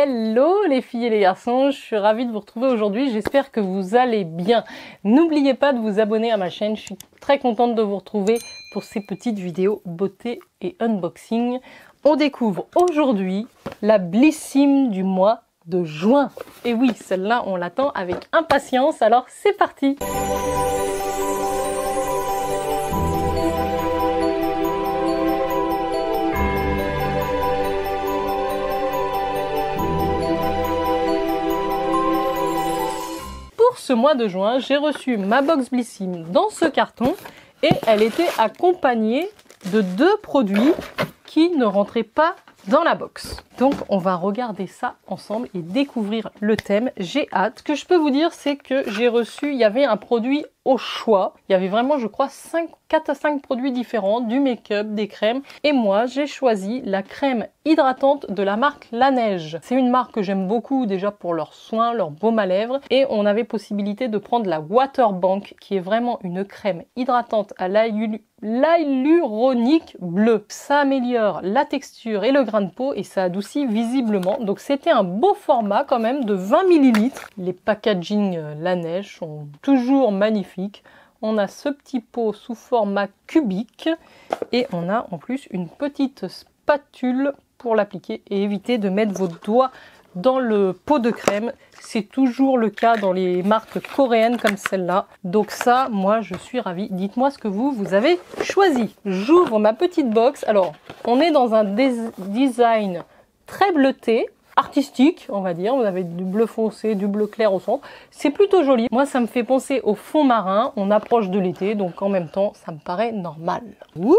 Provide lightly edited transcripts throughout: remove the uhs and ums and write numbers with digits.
Hello les filles et les garçons, je suis ravie de vous retrouver aujourd'hui, j'espère que vous allez bien. N'oubliez pas de vous abonner à ma chaîne, je suis très contente de vous retrouver pour ces petites vidéos beauté et unboxing. On découvre aujourd'hui la Blissim du mois de juin. Et oui, celle-là on l'attend avec impatience, alors c'est parti! Ce mois de juin, j'ai reçu ma box Blissim dans ce carton et elle était accompagnée de 2 produits qui ne rentraient pas dans la box. Donc on va regarder ça ensemble et découvrir le thème. J'ai hâte. Ce que je peux vous dire, c'est que j'ai reçu, il y avait un produit au choix. Il y avait vraiment, je crois, 4 à 5 produits différents, du make-up, des crèmes. Et moi, j'ai choisi la crème hydratante de la marque La Neige. C'est une marque que j'aime beaucoup déjà pour leurs soins, leur baume à lèvres. Et on avait possibilité de prendre la Water Bank, qui est vraiment une crème hydratante à l'hyaluronique bleu. Ça améliore la texture et le grain de peau et ça adoucit visiblement. Donc c'était un beau format quand même de 20 ml. Les packaging La Neige sont toujours magnifiques. On a ce petit pot sous format cubique et on a en plus une petite spatule pour l'appliquer et éviter de mettre vos doigts dans le pot de crème. C'est toujours le cas dans les marques coréennes comme celle-là. Donc ça, moi, je suis ravie. Dites-moi ce que vous avez choisi. J'ouvre ma petite box. Alors, on est dans un design très bleuté, artistique, on va dire. Vous avez du bleu foncé, du bleu clair au centre. C'est plutôt joli. Moi, ça me fait penser au fond marin. On approche de l'été, donc en même temps, ça me paraît normal. Ouh,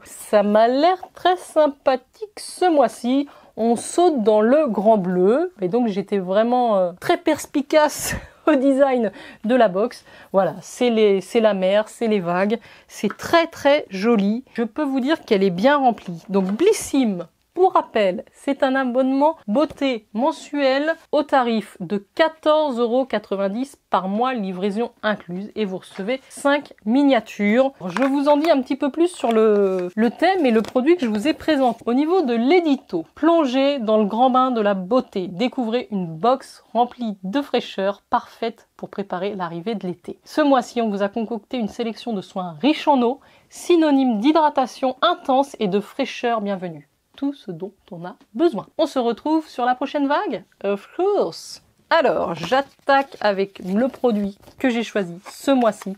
ça m'a l'air très sympathique ce mois-ci. On saute dans le grand bleu. Et donc, j'étais vraiment très perspicace au design de la box. Voilà, c'est la mer, c'est les vagues. C'est très, très joli. Je peux vous dire qu'elle est bien remplie. Donc, Blissim. Pour rappel, c'est un abonnement beauté mensuel au tarif de 14,90 € par mois, livraison incluse, et vous recevez 5 miniatures. Je vous en dis un petit peu plus sur le thème et le produit que je vous ai présenté. Au niveau de l'édito, plongez dans le grand bain de la beauté, découvrez une box remplie de fraîcheur parfaite pour préparer l'arrivée de l'été. Ce mois-ci, on vous a concocté une sélection de soins riches en eau, synonyme d'hydratation intense et de fraîcheur bienvenue. Tout ce dont on a besoin. On se retrouve sur la prochaine vague? Of course! Alors, j'attaque avec le produit que j'ai choisi ce mois-ci,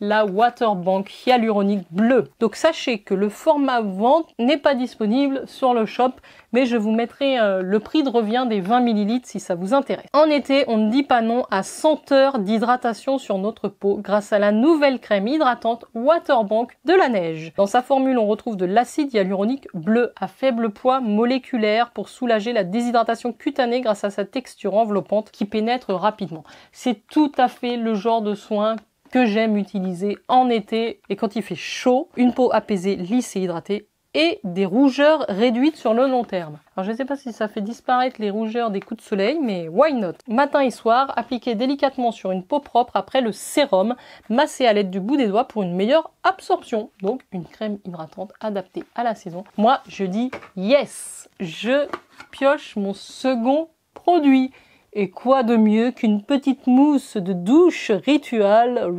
la Water Bank hyaluronique bleue. Donc sachez que le format vente n'est pas disponible sur le shop, mais je vous mettrai le prix de revient des 20 ml si ça vous intéresse. En été, on ne dit pas non à 100 heures d'hydratation sur notre peau grâce à la nouvelle crème hydratante Water Bank de La Neige. Dans sa formule, on retrouve de l'acide hyaluronique bleu à faible poids moléculaire pour soulager la déshydratation cutanée grâce à sa texture enveloppante qui pénètre rapidement. C'est tout à fait le genre de soin que j'aime utiliser en été et quand il fait chaud, une peau apaisée, lisse et hydratée et des rougeurs réduites sur le long terme. Alors je ne sais pas si ça fait disparaître les rougeurs des coups de soleil, mais why not? Matin et soir, appliquez délicatement sur une peau propre après le sérum, massez à l'aide du bout des doigts pour une meilleure absorption. Donc une crème hydratante adaptée à la saison. Moi je dis yes, je pioche mon second produit. Et quoi de mieux qu'une petite mousse de douche Ritual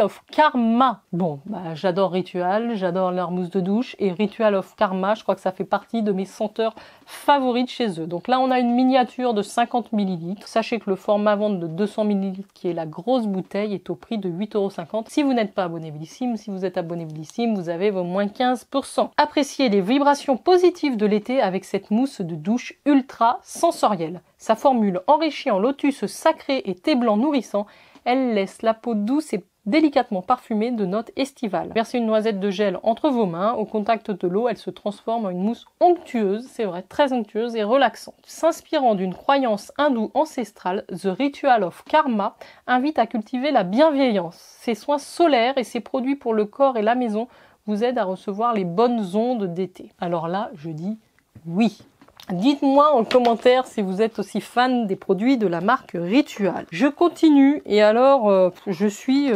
of Karma. Bon, j'adore Ritual, j'adore leur mousse de douche et Ritual of Karma, je crois que ça fait partie de mes senteurs favorites chez eux. Donc là, on a une miniature de 50 ml. Sachez que le format vente de 200 ml, qui est la grosse bouteille, est au prix de 8,50 €. Si vous n'êtes pas abonné Blissim, si vous êtes abonné Blissim, vous avez vos moins 15%. Appréciez les vibrations positives de l'été avec cette mousse de douche ultra sensorielle. Sa formule enrichie en lotus sacré et thé blanc nourrissant, elle laisse la peau douce et délicatement parfumée de notes estivales. Versez une noisette de gel entre vos mains, au contact de l'eau, elle se transforme en une mousse onctueuse, c'est vrai, très onctueuse et relaxante. S'inspirant d'une croyance hindoue ancestrale, The Ritual of Karma invite à cultiver la bienveillance. Ses soins solaires et ses produits pour le corps et la maison vous aident à recevoir les bonnes ondes d'été. Alors là, je dis oui. Dites-moi en commentaire si vous êtes aussi fan des produits de la marque Ritual. Je continue et alors je suis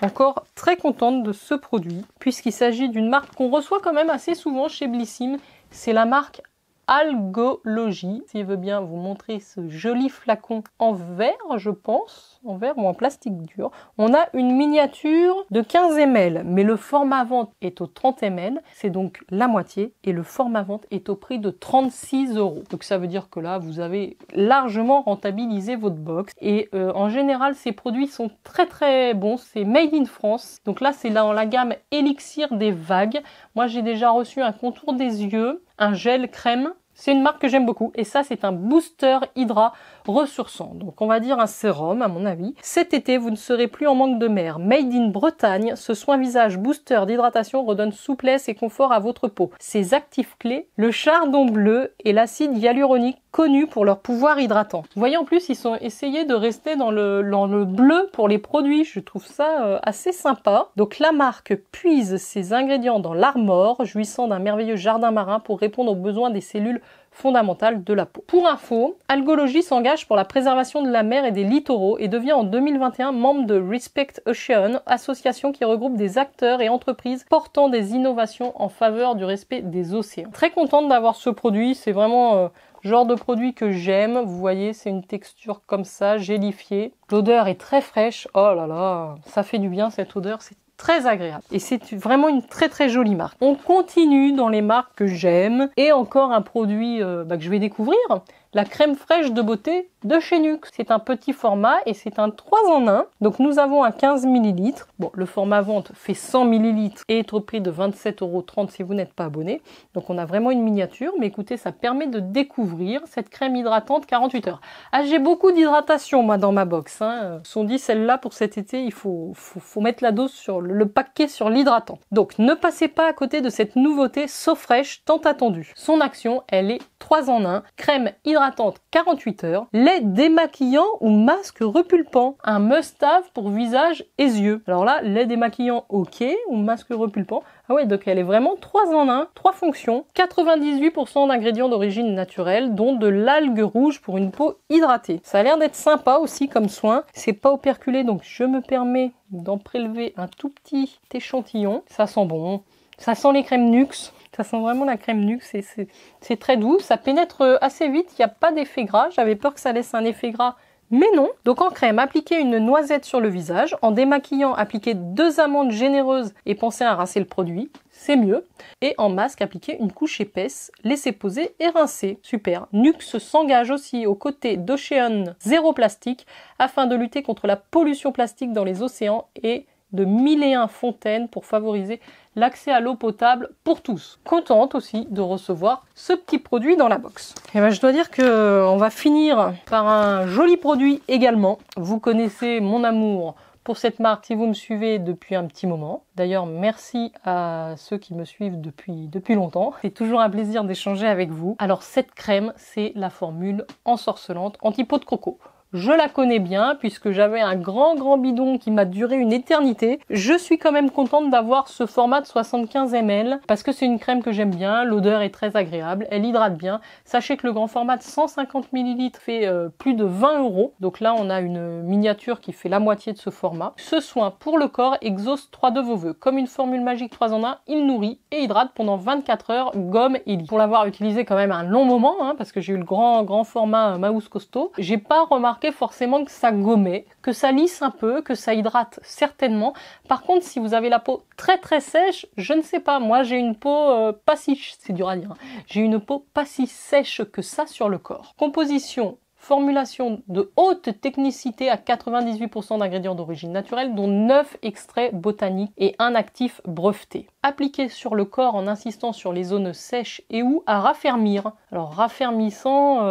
encore très contente de ce produit puisqu'il s'agit d'une marque qu'on reçoit quand même assez souvent chez Blissim. C'est la marque Algologie. S'il veut bien vous montrer ce joli flacon en verre, je pense, en verre ou en plastique dur. On a une miniature de 15 ml, mais le format vente est au 30 ml, c'est donc la moitié, et le format vente est au prix de 36 €. Donc ça veut dire que là, vous avez largement rentabilisé votre box. Et en général, ces produits sont très bons. C'est made in France. Donc là, c'est dans la gamme Élixir des vagues. Moi, j'ai déjà reçu un contour des yeux, un gel crème. C'est une marque que j'aime beaucoup. Et ça, c'est un booster hydra ressourçant. Donc, on va dire un sérum, à mon avis. Cet été, vous ne serez plus en manque de mer. Made in Bretagne, ce soin visage booster d'hydratation redonne souplesse et confort à votre peau. Ses actifs clés, le chardon bleu et l'acide hyaluronique, connus pour leur pouvoir hydratant. Vous voyez, en plus, ils ont essayé de rester dans le bleu pour les produits. Je trouve ça assez sympa. Donc, la marque puise ses ingrédients dans l'Armor, jouissant d'un merveilleux jardin marin pour répondre aux besoins des cellules fondamentale de la peau. Pour info, Algologie s'engage pour la préservation de la mer et des littoraux et devient en 2021 membre de Respect Ocean, association qui regroupe des acteurs et entreprises portant des innovations en faveur du respect des océans. Très contente d'avoir ce produit, c'est vraiment genre de produit que j'aime. Vous voyez, c'est une texture comme ça, gélifiée. L'odeur est très fraîche. Oh là là, ça fait du bien cette odeur, c'est très agréable. Et c'est vraiment une très jolie marque. On continue dans les marques que j'aime. Et encore un produit que je vais découvrir. La crème fraîche de beauté de chez Nux. C'est un petit format et c'est un 3 en 1. Donc nous avons un 15 ml. Bon, le format vente fait 100 ml et est au prix de 27,30 € si vous n'êtes pas abonné. Donc on a vraiment une miniature. Mais écoutez, ça permet de découvrir cette crème hydratante 48 heures. Ah, j'ai beaucoup d'hydratation moi dans ma box. Ils se sont dit celle-là pour cet été, il faut mettre la dose sur le paquet sur l'hydratant. Donc ne passez pas à côté de cette nouveauté So Fresh tant attendue. Son action, elle est 3 en 1. Crème hydratante 48 heures, lait démaquillant ou masque repulpant, un must-have pour visage et yeux. Alors là, lait démaquillant, ok, ou masque repulpant. Ah ouais, donc elle est vraiment 3 en 1, 3 fonctions, 98% d'ingrédients d'origine naturelle, dont de l'algue rouge pour une peau hydratée. Ça a l'air d'être sympa aussi comme soin, c'est pas operculé, donc je me permets d'en prélever un tout petit échantillon. Ça sent bon, ça sent les crèmes Nux. Ça sent vraiment la crème Nux, c'est très doux, ça pénètre assez vite, il n'y a pas d'effet gras. J'avais peur que ça laisse un effet gras, mais non. Donc en crème, appliquez une noisette sur le visage. En démaquillant, appliquez 2 amandes généreuses et pensez à rincer le produit, c'est mieux. Et en masque, appliquez une couche épaisse, laissez poser et rincer. Super. Nux s'engage aussi aux côtés d'Ocean Zéro Plastique afin de lutter contre la pollution plastique dans les océans et de 1001 fontaines pour favoriser l'accès à l'eau potable pour tous. Contente aussi de recevoir ce petit produit dans la box. Et ben, je dois dire que on va finir par un joli produit également. Vous connaissez mon amour pour cette marque si vous me suivez depuis un petit moment. D'ailleurs, merci à ceux qui me suivent depuis longtemps. C'est toujours un plaisir d'échanger avec vous. Alors cette crème, c'est la formule ensorcelante anti-peau de croco. Je la connais bien puisque j'avais un grand bidon qui m'a duré une éternité. Je suis quand même contente d'avoir ce format de 75 ml parce que c'est une crème que j'aime bien, l'odeur est très agréable, elle hydrate bien. Sachez que le grand format de 150 ml fait plus de 20 €. Donc là, on a une miniature qui fait la moitié de ce format. Ce soin pour le corps exauce 3 de vos vœux. Comme une formule magique 3 en 1, il nourrit et hydrate pendant 24 heures, gomme et lit. Pour l'avoir utilisé quand même un long moment, parce que j'ai eu le grand format Mouse Costaud, j'ai pas remarqué forcément que ça gommait, que ça lisse un peu, que ça hydrate certainement. Par contre, si vous avez la peau très sèche, je ne sais pas, moi j'ai une peau pas si, c'est dur à dire, j'ai une peau pas si sèche que ça sur le corps. Composition, formulation de haute technicité à 98% d'ingrédients d'origine naturelle, dont 9 extraits botaniques et un actif breveté. Appliqué sur le corps en insistant sur les zones sèches et ou à raffermir. Alors raffermissant,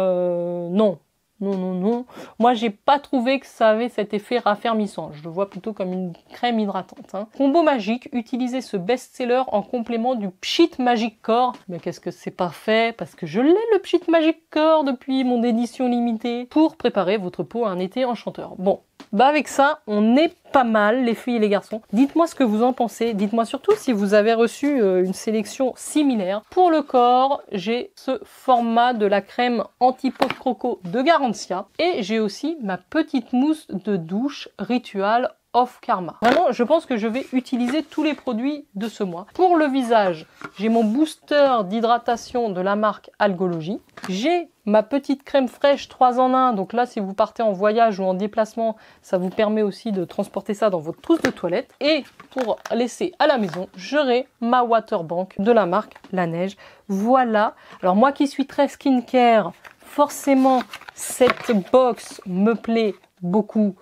non. Non. Moi, j'ai pas trouvé que ça avait cet effet raffermissant. Je le vois plutôt comme une crème hydratante. Combo magique, utilisez ce best-seller en complément du Pchit Magic Core. Mais qu'est-ce que c'est pas fait? Parce que je l'ai, le Pchit Magic Core, depuis mon édition limitée, pour préparer votre peau à un été enchanteur. Bon, bah avec ça, on est pas mal, les filles et les garçons. Dites-moi ce que vous en pensez. Dites-moi surtout si vous avez reçu une sélection similaire. Pour le corps, j'ai ce format de la crème anti-peau de croco de Garantia. Et j'ai aussi ma petite mousse de douche Ritual of Karma. Vraiment, je pense que je vais utiliser tous les produits de ce mois. Pour le visage, j'ai mon booster d'hydratation de la marque Algology. J'ai ma petite crème fraîche 3 en 1. Donc là, si vous partez en voyage ou en déplacement, ça vous permet aussi de transporter ça dans votre trousse de toilette. Et pour laisser à la maison, j'aurai ma Waterbank de la marque La Neige. Voilà. Alors moi qui suis très skincare, forcément, cette box me plaît beaucoup.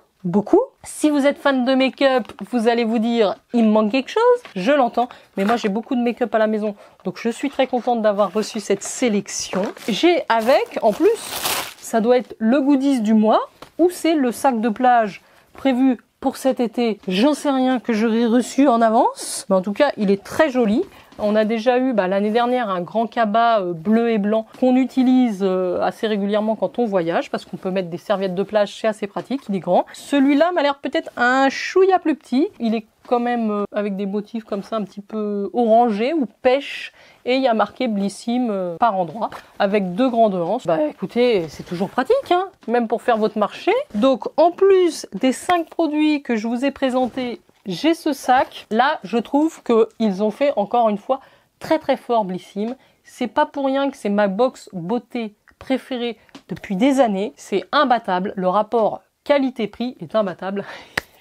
Si vous êtes fan de make-up, vous allez vous dire il me manque quelque chose, je l'entends, mais moi j'ai beaucoup de make-up à la maison, donc je suis très contente d'avoir reçu cette sélection. J'ai avec, en plus, ça doit être le goodies du mois, ou c'est le sac de plage prévu pour cet été, j'en sais rien, que j'aurais reçu en avance, mais en tout cas il est très joli. On a déjà eu l'année dernière un grand cabas bleu et blanc qu'on utilise assez régulièrement quand on voyage parce qu'on peut mettre des serviettes de plage, c'est assez pratique, il est grand. Celui-là m'a l'air peut-être un chouïa plus petit, il est quand même avec des motifs comme ça un petit peu orangés ou pêche et il y a marqué Blissim par endroit avec 2 grandes anses. Bah écoutez, c'est toujours pratique, hein, même pour faire votre marché. Donc en plus des 5 produits que je vous ai présentés, j'ai ce sac. Là, je trouve qu'ils ont fait encore une fois très très fort Blissim. C'est pas pour rien que c'est ma box beauté préférée depuis des années. C'est imbattable. Le rapport qualité-prix est imbattable.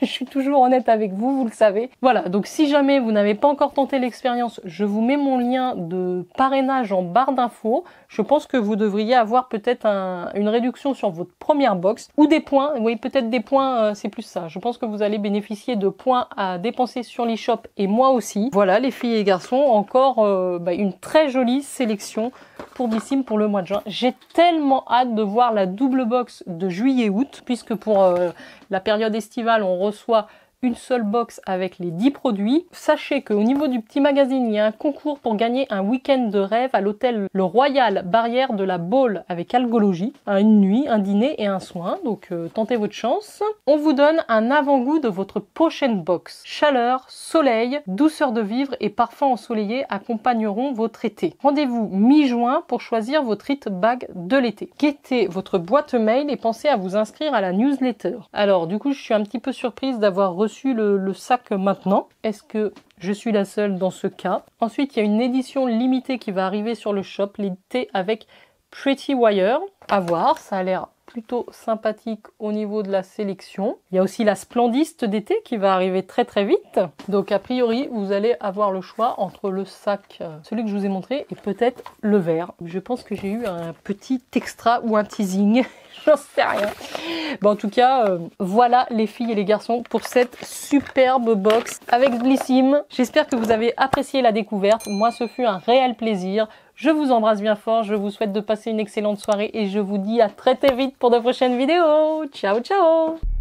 Je suis toujours honnête avec vous, vous le savez. Voilà, donc si jamais vous n'avez pas encore tenté l'expérience, je vous mets mon lien de parrainage en barre d'infos. Je pense que vous devriez avoir peut-être une réduction sur votre première box ou des points. Oui, peut-être des points, c'est plus ça. Je pense que vous allez bénéficier de points à dépenser sur l'e-shop et moi aussi. Voilà, les filles et garçons, encore une très jolie sélection pour Blissim pour le mois de juin. J'ai tellement hâte de voir la double box de juillet-août, puisque pour la période estivale, on reçoit une seule box avec les 10 produits. Sachez qu'au niveau du petit magazine, il y a un concours pour gagner un week-end de rêve à l'hôtel Le Royal Barrière de la Baule avec Algology. Une nuit, un dîner et un soin. Donc tentez votre chance. On vous donne un avant-goût de votre prochaine box. Chaleur, soleil, douceur de vivre et parfum ensoleillé accompagneront votre été. Rendez-vous mi-juin pour choisir votre hit bag de l'été. Guettez votre boîte mail et pensez à vous inscrire à la newsletter. Alors du coup, je suis un petit peu surprise d'avoir reçu le sac maintenant. Est-ce que je suis la seule dans ce cas? Ensuite, il y a une édition limitée qui va arriver sur le shop, l'édité avec Pretty Wire. À voir, ça a l'air plutôt sympathique au niveau de la sélection. Il y a aussi la Splendiste d'été qui va arriver très très vite. Donc a priori, vous allez avoir le choix entre le sac, celui que je vous ai montré, et peut-être le vert. Je pense que j'ai eu un petit extra ou un teasing. J'en sais rien. Bon, en tout cas, voilà les filles et les garçons pour cette superbe box avec Blissim. J'espère que vous avez apprécié la découverte. Moi, ce fut un réel plaisir. Je vous embrasse bien fort. Je vous souhaite de passer une excellente soirée et je vous dis à très très vite pour de prochaines vidéos. Ciao, ciao!